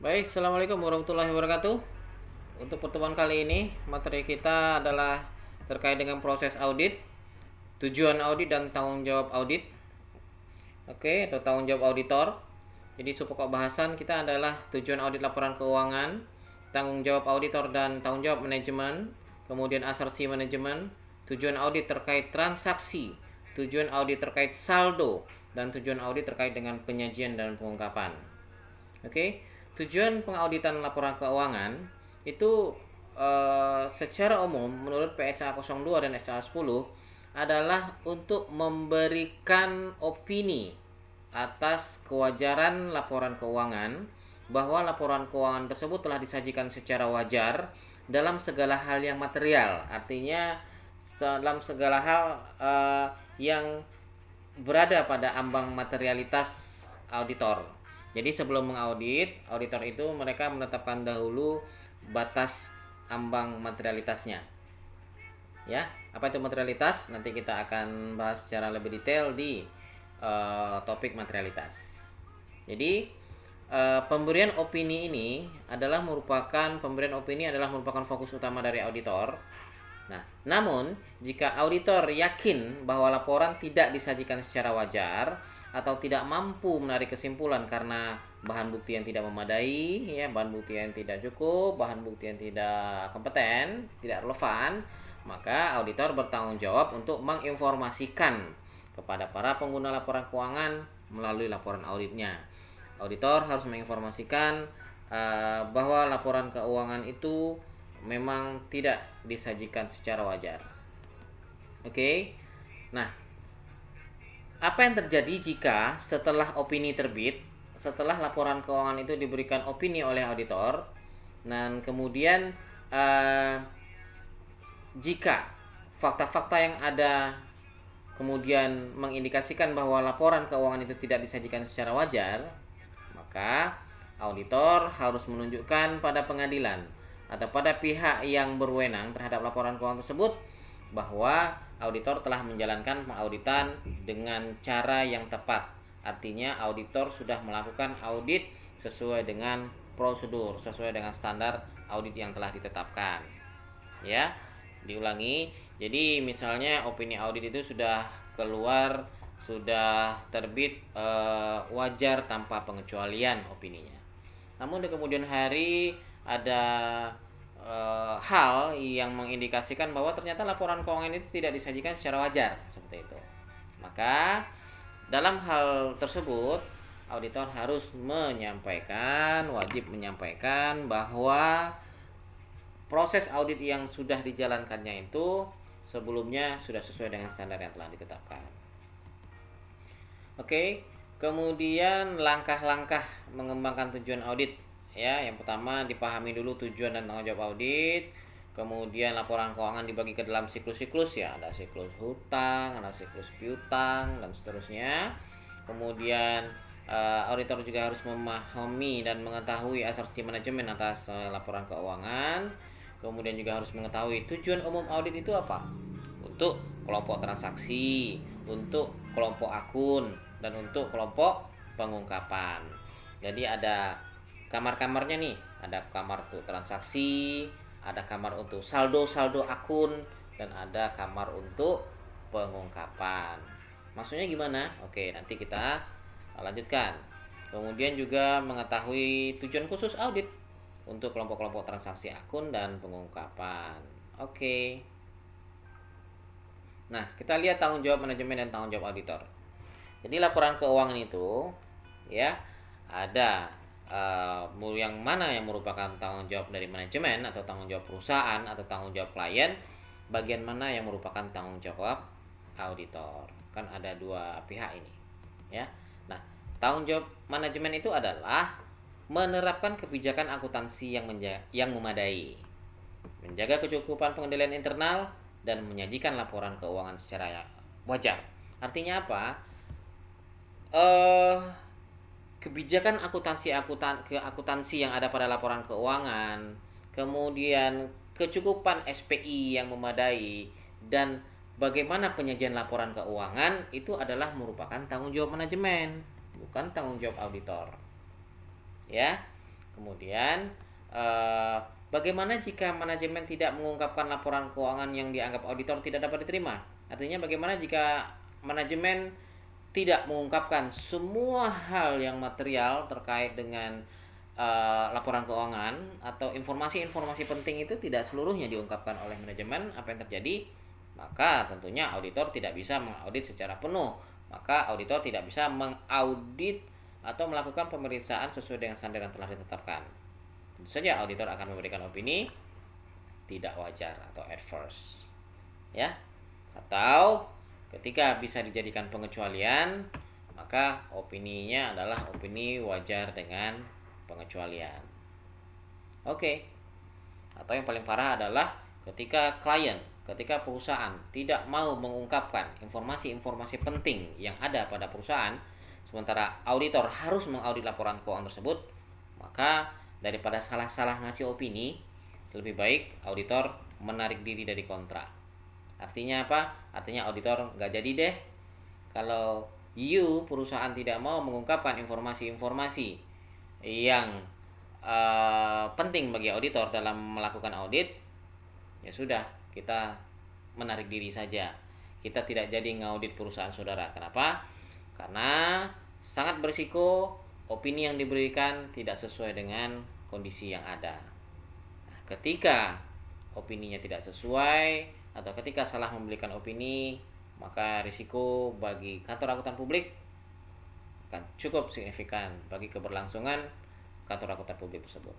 Baik, Assalamualaikum warahmatullahi wabarakatuh. Untuk pertemuan kali ini, materi kita adalah terkait dengan proses audit, tujuan audit dan tanggung jawab audit. Oke, atau tanggung jawab auditor. Jadi pokok bahasan kita adalah tujuan audit laporan keuangan, tanggung jawab auditor dan tanggung jawab manajemen, kemudian asersi manajemen, tujuan audit terkait transaksi, tujuan audit terkait saldo, dan tujuan audit terkait dengan penyajian dan pengungkapan. Oke, tujuan pengauditan laporan keuangan itu secara umum menurut PSA 02 dan SA 10 adalah untuk memberikan opini atas kewajaran laporan keuangan, bahwa laporan keuangan tersebut telah disajikan secara wajar dalam segala hal yang material. Artinya dalam segala hal yang berada pada ambang materialitas auditor. Jadi sebelum mengaudit, auditor itu mereka menetapkan dahulu batas ambang materialitasnya. Ya, apa itu materialitas? Nanti kita akan bahas secara lebih detail di topik materialitas. Jadi pemberian opini ini adalah merupakan fokus utama dari auditor. Nah, namun jika auditor yakin bahwa laporan tidak disajikan secara wajar atau tidak mampu menarik kesimpulan karena bahan bukti yang tidak memadai, ya, bahan bukti yang tidak cukup, bahan bukti yang tidak kompeten, tidak relevan, maka auditor bertanggung jawab untuk menginformasikan kepada para pengguna laporan keuangan melalui laporan auditnya. Auditor harus menginformasikan bahwa laporan keuangan itu memang tidak disajikan secara wajar. Oke. Nah, apa yang terjadi jika setelah opini terbit, setelah laporan keuangan itu diberikan opini oleh auditor, dan kemudian jika fakta-fakta yang ada kemudian mengindikasikan bahwa laporan keuangan itu tidak disajikan secara wajar, maka auditor harus menunjukkan pada pengadilan atau pada pihak yang berwenang terhadap laporan keuangan tersebut bahwa auditor telah menjalankan pengauditan dengan cara yang tepat. Artinya auditor sudah melakukan audit sesuai dengan prosedur, sesuai dengan standar audit yang telah ditetapkan. Ya, diulangi. Jadi misalnya opini audit itu sudah keluar, sudah terbit wajar tanpa pengecualian opininya. Namun di kemudian hari ada hal yang mengindikasikan bahwa ternyata laporan keuangan itu tidak disajikan secara wajar, seperti itu. Maka dalam hal tersebut auditor harus wajib menyampaikan bahwa proses audit yang sudah dijalankannya itu sebelumnya sudah sesuai dengan standar yang telah ditetapkan. Oke, kemudian langkah-langkah mengembangkan tujuan audit. Ya, yang pertama dipahami dulu tujuan dan tanggung jawab audit. Kemudian laporan keuangan dibagi ke dalam siklus-siklus, ya, ada siklus hutang, ada siklus piutang, dan seterusnya. Kemudian auditor juga harus memahami dan mengetahui asersi manajemen atas laporan keuangan. Kemudian juga harus mengetahui tujuan umum audit itu apa. Untuk kelompok transaksi, untuk kelompok akun, dan untuk kelompok pengungkapan. Jadi ada kamar-kamarnya nih, ada kamar untuk transaksi, ada kamar untuk saldo akun, dan ada kamar untuk pengungkapan. Maksudnya gimana? Oke, nanti kita lanjutkan. Kemudian juga mengetahui tujuan khusus audit untuk kelompok-kelompok transaksi akun dan pengungkapan. Oke. Nah, kita lihat tanggung jawab manajemen dan tanggung jawab auditor. Jadi laporan keuangan itu, ya, ada yang mana yang merupakan tanggung jawab dari manajemen atau tanggung jawab perusahaan atau tanggung jawab klien, bagian mana yang merupakan tanggung jawab auditor. Kan ada dua pihak ini, ya. Nah, tanggung jawab manajemen itu adalah menerapkan kebijakan akuntansi yang memadai, menjaga kecukupan pengendalian internal, dan menyajikan laporan keuangan secara wajar. Artinya apa? Kebijakan akuntansi yang ada pada laporan keuangan, kemudian kecukupan SPI yang memadai, dan bagaimana penyajian laporan keuangan itu adalah merupakan tanggung jawab manajemen, bukan tanggung jawab auditor. Ya. Kemudian bagaimana jika manajemen tidak mengungkapkan laporan keuangan yang dianggap auditor tidak dapat diterima? Artinya bagaimana jika manajemen tidak mengungkapkan semua hal yang material terkait dengan laporan keuangan atau informasi-informasi penting itu tidak seluruhnya diungkapkan oleh manajemen, apa yang terjadi? Maka tentunya auditor tidak bisa mengaudit secara penuh. Maka auditor tidak bisa mengaudit atau melakukan pemeriksaan sesuai dengan standar yang telah ditetapkan. Tentu saja auditor akan memberikan opini tidak wajar atau adverse. Ya. Atau ketika bisa dijadikan pengecualian, maka opininya adalah opini wajar dengan pengecualian. Oke. Atau yang paling parah adalah ketika ketika perusahaan tidak mau mengungkapkan informasi-informasi penting yang ada pada perusahaan, sementara auditor harus mengaudit laporan keuangan tersebut, maka daripada salah-salah ngasih opini, lebih baik auditor menarik diri dari kontrak. Artinya apa? Artinya auditor nggak jadi deh kalau perusahaan tidak mau mengungkapkan informasi-informasi yang penting bagi auditor dalam melakukan audit, ya sudah, kita menarik diri saja. Kita tidak jadi ngaudit perusahaan saudara. Kenapa? Karena sangat berisiko opini yang diberikan tidak sesuai dengan kondisi yang ada. Nah, ketika opininya tidak sesuai atau ketika salah memberikan opini, maka risiko bagi kantor akuntan publik akan cukup signifikan bagi keberlangsungan kantor akuntan publik tersebut.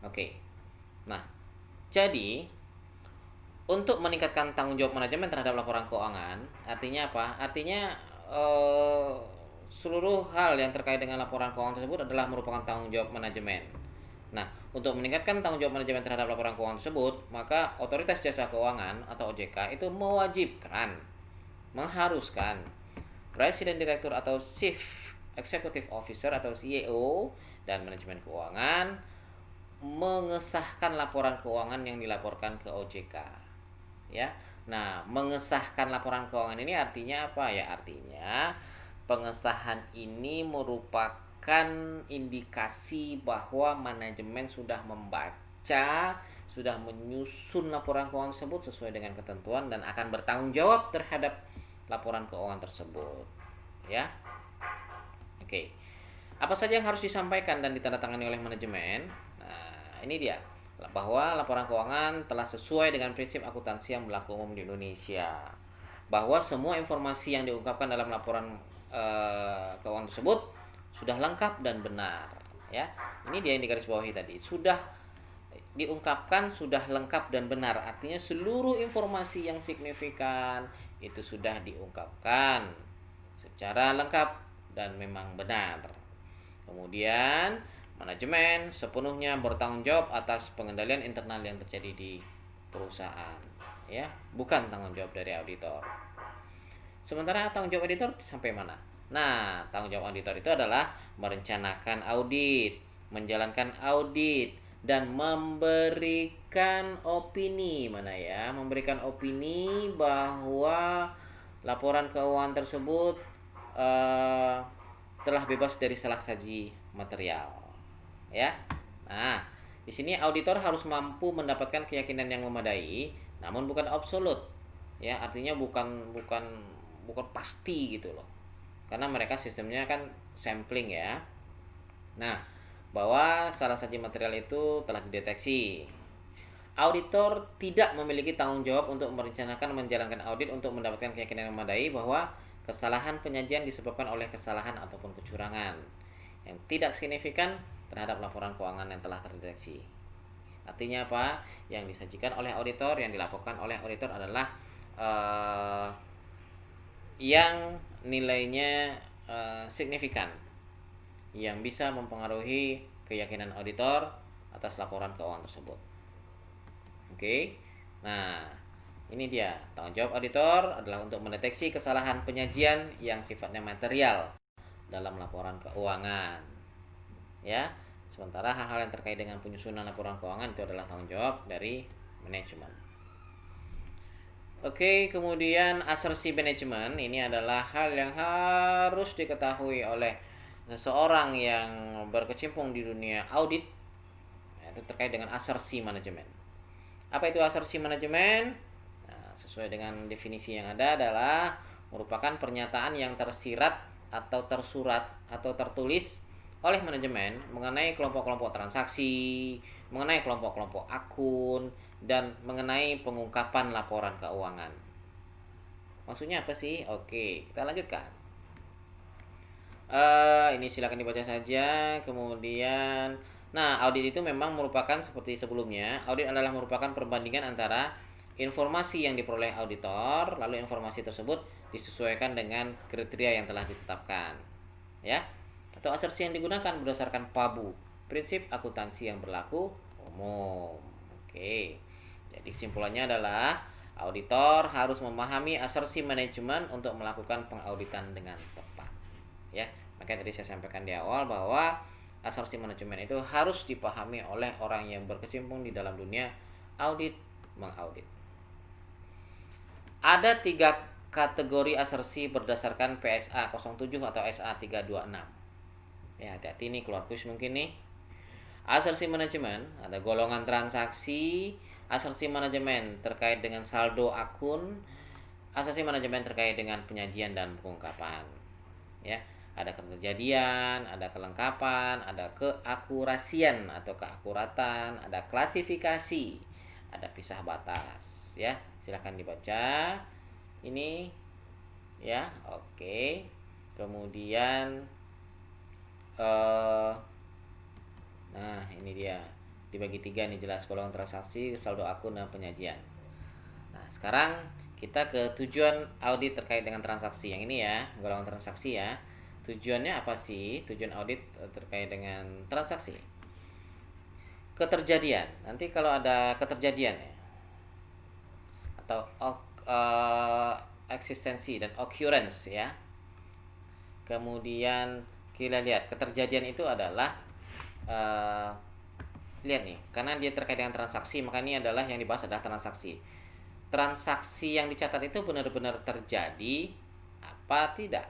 Oke. Nah, jadi untuk meningkatkan tanggung jawab manajemen terhadap laporan keuangan, artinya apa? Artinya seluruh hal yang terkait dengan laporan keuangan tersebut adalah merupakan tanggung jawab manajemen. Nah, untuk meningkatkan tanggung jawab manajemen terhadap laporan keuangan tersebut, maka Otoritas Jasa Keuangan atau OJK itu mewajibkan, mengharuskan Presiden Direktur atau Chief Executive Officer atau CEO dan manajemen keuangan mengesahkan laporan keuangan yang dilaporkan ke OJK. Ya. Nah, mengesahkan laporan keuangan ini artinya apa? Ya, artinya pengesahan ini merupakan indikasi bahwa manajemen sudah membaca, sudah menyusun laporan keuangan tersebut sesuai dengan ketentuan dan akan bertanggung jawab terhadap laporan keuangan tersebut. Ya. Oke. Apa saja yang harus disampaikan dan ditandatangani oleh manajemen? Nah, ini dia. Bahwa laporan keuangan telah sesuai dengan prinsip akuntansi yang berlaku umum di Indonesia. Bahwa semua informasi yang diungkapkan dalam laporan keuangan tersebut sudah lengkap dan benar. Ya, ini dia yang digarisbawahi tadi. Sudah diungkapkan, sudah lengkap dan benar. Artinya seluruh informasi yang signifikan itu sudah diungkapkan secara lengkap dan memang benar. Kemudian manajemen sepenuhnya bertanggung jawab atas pengendalian internal yang terjadi di perusahaan, ya, bukan tanggung jawab dari auditor. Sementara tanggung jawab auditor sampai mana? Nah, tanggung jawab auditor itu adalah merencanakan audit, menjalankan audit, dan memberikan opini. Mana ya? Memberikan opini bahwa laporan keuangan tersebut telah bebas dari salah saji material. Ya. Nah, di sini auditor harus mampu mendapatkan keyakinan yang memadai, namun bukan absolut. Ya, artinya bukan pasti gitu loh. Karena mereka sistemnya kan sampling ya. Nah, bahwa salah saji material itu telah dideteksi. Auditor tidak memiliki tanggung jawab untuk merencanakan menjalankan audit untuk mendapatkan keyakinan yang memadai bahwa kesalahan penyajian disebabkan oleh kesalahan ataupun kecurangan yang tidak signifikan terhadap laporan keuangan yang telah terdeteksi. Artinya apa? Yang disajikan oleh auditor, yang dilaporkan oleh auditor adalah yang nilainya signifikan, yang bisa mempengaruhi keyakinan auditor atas laporan keuangan tersebut. Oke. Nah, ini dia. Tanggung jawab auditor adalah untuk mendeteksi kesalahan penyajian yang sifatnya material dalam laporan keuangan. Ya. Sementara hal-hal yang terkait dengan penyusunan laporan keuangan itu adalah tanggung jawab dari manajemen. Oke, kemudian asersi manajemen ini adalah hal yang harus diketahui oleh seseorang yang berkecimpung di dunia audit, itu terkait dengan asersi manajemen. Apa itu asersi manajemen? Nah, sesuai dengan definisi yang ada adalah merupakan pernyataan yang tersirat atau tersurat atau tertulis oleh manajemen mengenai kelompok-kelompok transaksi, mengenai kelompok-kelompok akun, dan mengenai pengungkapan laporan keuangan. Maksudnya apa sih? Oke, kita lanjutkan. Ini silakan dibaca saja. Kemudian, nah, audit itu memang merupakan seperti sebelumnya. Audit adalah merupakan perbandingan antara informasi yang diperoleh auditor, lalu informasi tersebut disesuaikan dengan kriteria yang telah ditetapkan, ya. Atau asersi yang digunakan berdasarkan PABU, prinsip akuntansi yang berlaku umum. Oke. Jadi kesimpulannya adalah auditor harus memahami asersi manajemen untuk melakukan pengauditan dengan tepat. Ya, makanya tadi saya sampaikan di awal bahwa asersi manajemen itu harus dipahami oleh orang yang berkecimpung di dalam dunia audit mengaudit. Ada 3 kategori asersi berdasarkan PSA 07 atau SA 326. Ya, hati-hati nih, keluar kuis mungkin nih. Asersi manajemen ada golongan transaksi, asersi manajemen terkait dengan saldo akun, asersi manajemen terkait dengan penyajian dan pengungkapan. Ya, ada keterjadian, ada kelengkapan, ada keakurasian atau keakuratan, ada klasifikasi, ada pisah batas. Ya, silakan dibaca. Ini ya, oke. Kemudian nah, ini dia. Dibagi 3 nih, jelas golongan transaksi, saldo akun, dan penyajian. Nah, sekarang kita ke tujuan audit terkait dengan transaksi. Yang ini ya, golongan transaksi ya. Tujuannya apa sih? Tujuan audit terkait dengan transaksi. Keterjadian. Nanti kalau ada keterjadian ya, atau eksistensi dan occurrence ya. Kemudian kita lihat keterjadian itu adalah lihat nih, karena dia terkait dengan transaksi, maka ini adalah yang dibahas adalah transaksi. Transaksi yang dicatat itu benar-benar terjadi apa tidak?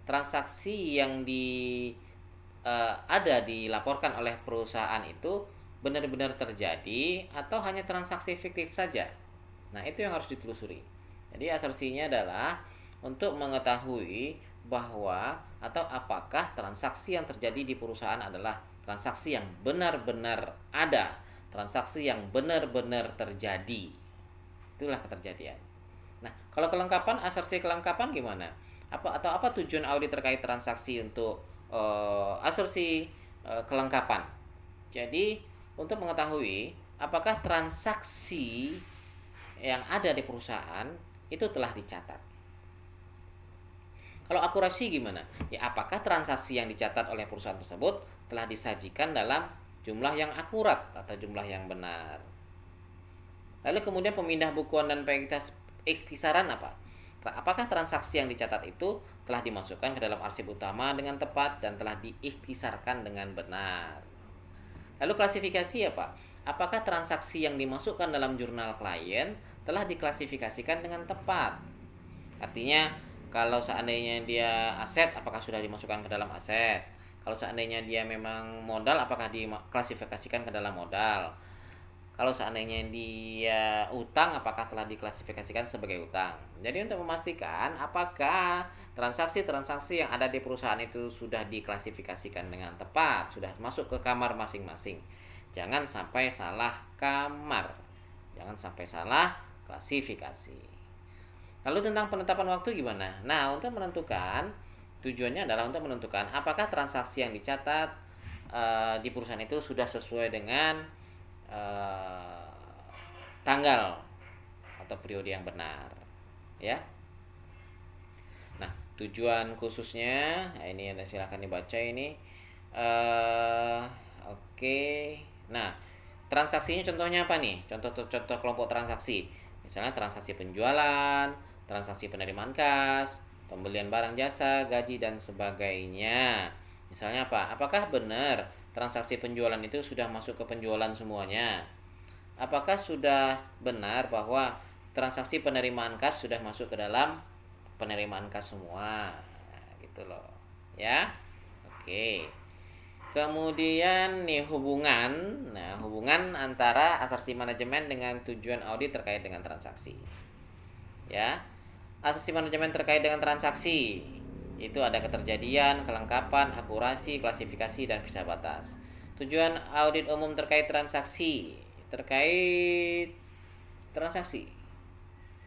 Transaksi yang ada dilaporkan oleh perusahaan itu benar-benar terjadi atau hanya transaksi fiktif saja? Nah, itu yang harus ditelusuri. Jadi asersinya adalah untuk mengetahui bahwa atau apakah transaksi yang terjadi di perusahaan adalah transaksi yang benar-benar ada, transaksi yang benar-benar terjadi. Itulah keterjadian. Nah, kalau kelengkapan, asersi kelengkapan gimana? Apa tujuan audit terkait transaksi untuk asersi kelengkapan? Jadi, untuk mengetahui apakah transaksi yang ada di perusahaan itu telah dicatat. Kalau akurasi gimana? Ya, apakah transaksi yang dicatat oleh perusahaan tersebut telah disajikan dalam jumlah yang akurat atau jumlah yang benar? Lalu kemudian pemindah bukuan dan pengikhtisaran apa? Apakah transaksi yang dicatat itu telah dimasukkan ke dalam arsip utama dengan tepat dan telah diikhtisarkan dengan benar? Lalu klasifikasi apa? Apakah transaksi yang dimasukkan dalam jurnal klien telah diklasifikasikan dengan tepat? Artinya, kalau seandainya dia aset, apakah sudah dimasukkan ke dalam aset? Kalau seandainya dia memang modal, apakah diklasifikasikan ke dalam modal? Kalau seandainya dia utang, apakah telah diklasifikasikan sebagai utang? Jadi untuk memastikan apakah transaksi-transaksi yang ada di perusahaan itu sudah diklasifikasikan dengan tepat, sudah masuk ke kamar masing-masing. Jangan sampai salah kamar, jangan sampai salah klasifikasi. Lalu tentang penetapan waktu gimana? Nah, untuk menentukan, tujuannya adalah untuk menentukan apakah transaksi yang dicatat di perusahaan itu sudah sesuai dengan tanggal atau periode yang benar, ya. Nah, tujuan khususnya, ini ada, silakan dibaca ini. Oke. Nah, transaksinya contohnya apa nih? Contoh kelompok transaksi. Misalnya transaksi penjualan, transaksi penerimaan kas, pembelian barang jasa, gaji, dan sebagainya. Misalnya apa? Apakah benar transaksi penjualan itu sudah masuk ke penjualan semuanya? Apakah sudah benar bahwa transaksi penerimaan kas sudah masuk ke dalam penerimaan kas semua? Nah, gitu loh. Ya. Oke. Oke. Kemudian nih hubungan. Nah, hubungan antara asersi manajemen dengan tujuan audit terkait dengan transaksi. Ya. Asersi manajemen terkait dengan transaksi itu ada keterjadian, kelengkapan, akurasi, klasifikasi, dan visa batas. Tujuan audit umum terkait transaksi.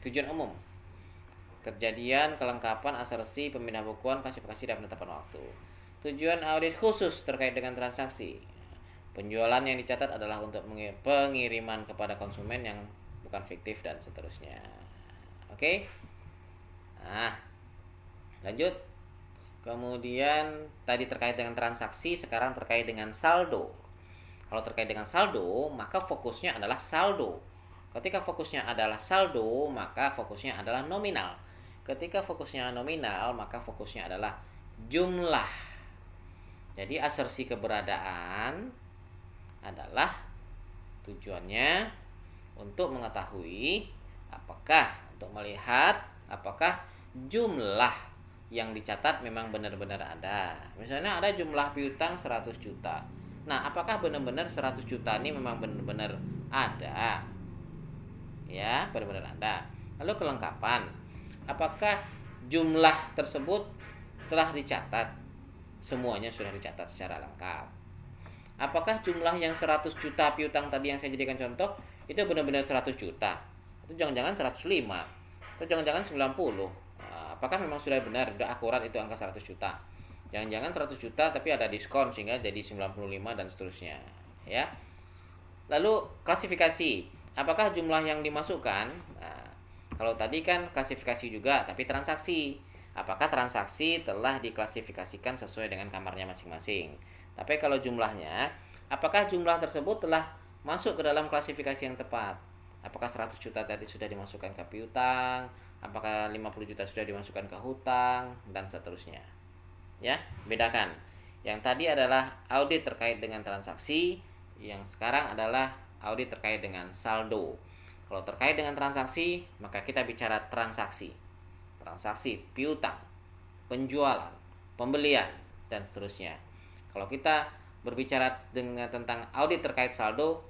Tujuan umum. Kejadian, kelengkapan, asersi, pemindah bukuan, klasifikasi, dan penetapan waktu. Tujuan audit khusus terkait dengan transaksi. Penjualan yang dicatat adalah untuk pengiriman kepada konsumen yang bukan fiktif dan seterusnya. Oke. Nah, lanjut. Kemudian tadi terkait dengan transaksi, sekarang terkait dengan saldo. Kalau terkait dengan saldo, maka fokusnya adalah saldo. Ketika fokusnya adalah saldo, maka fokusnya adalah nominal. Ketika fokusnya nominal, maka fokusnya adalah jumlah. Jadi asersi keberadaan adalah tujuannya untuk mengetahui untuk melihat apakah jumlah yang dicatat memang benar-benar ada. Misalnya ada jumlah piutang 100 juta. Nah, apakah benar-benar 100 juta ini memang benar-benar ada? Ya, benar-benar ada. Lalu kelengkapan. Apakah jumlah tersebut telah dicatat? Semuanya sudah dicatat secara lengkap. Apakah jumlah yang 100 juta piutang tadi yang saya jadikan contoh itu benar-benar 100 juta? Itu jangan-jangan 105 atau jangan-jangan 90. Apakah memang sudah benar, sudah akurat itu angka 100 juta? Jangan-jangan 100 juta tapi ada diskon sehingga jadi 95 dan seterusnya, ya. Lalu klasifikasi. Apakah jumlah yang dimasukkan? Nah, kalau tadi kan klasifikasi juga tapi transaksi. Apakah transaksi telah diklasifikasikan sesuai dengan kamarnya masing-masing? Tapi kalau jumlahnya, apakah jumlah tersebut telah masuk ke dalam klasifikasi yang tepat? Apakah 100 juta tadi sudah dimasukkan ke piutang? Apakah 50 juta sudah dimasukkan ke hutang? Dan seterusnya. Ya, bedakan. Yang tadi adalah audit terkait dengan transaksi, yang sekarang adalah audit terkait dengan saldo. Kalau terkait dengan transaksi, maka kita bicara transaksi. Transaksi piutang, penjualan, pembelian, dan seterusnya. Kalau kita berbicara tentang audit terkait saldo,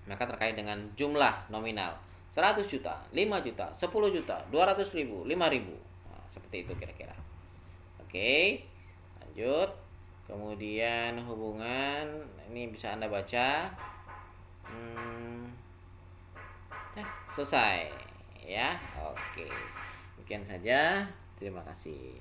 maka terkait dengan jumlah nominal 100 juta, 5 juta, 10 juta, 200 ribu, 5 ribu. Nah, seperti itu kira-kira. Oke, lanjut. Kemudian hubungan, ini bisa Anda baca. Selesai. Ya, oke. Demikian saja. Terima kasih.